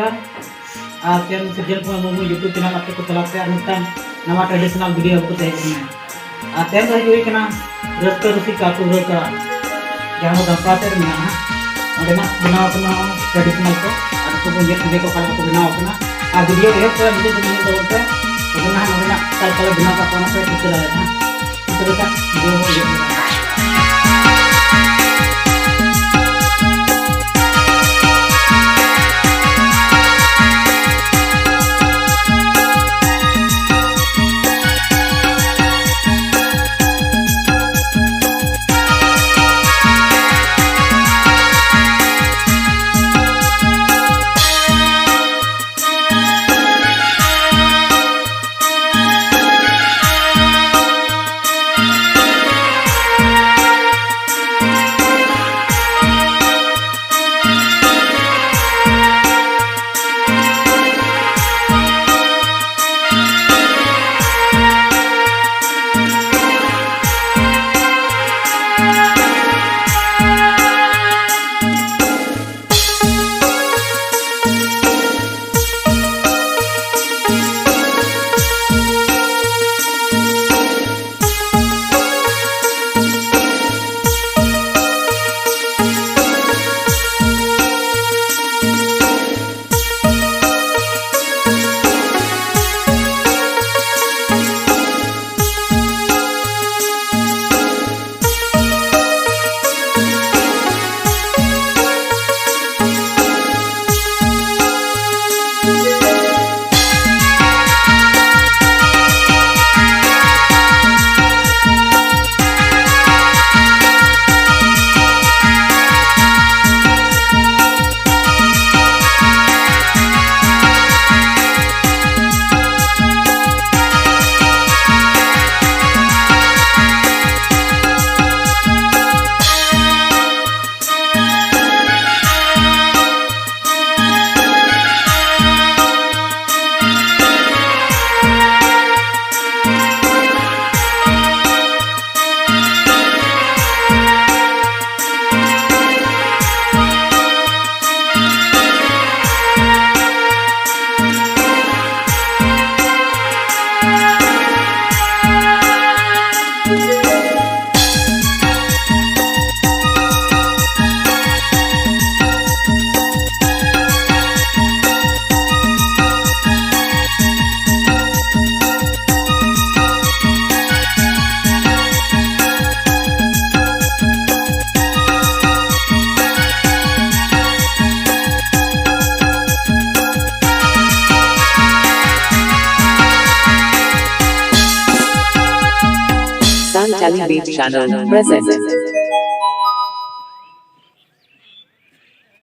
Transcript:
नमस्कार channel Sajjan Kumar Murmu YouTube channel आपको चलाते हैं मिलता नवा ट्रेडिशनल वीडियो को तहना तेन हुई रस्ता रसिका को जहाँ दंपाते बनाव ट्रेडिशनल को संगे को बनाव वीडियो एहब वीडियो बनाव पे teacher video Sanchali Wave Channel present.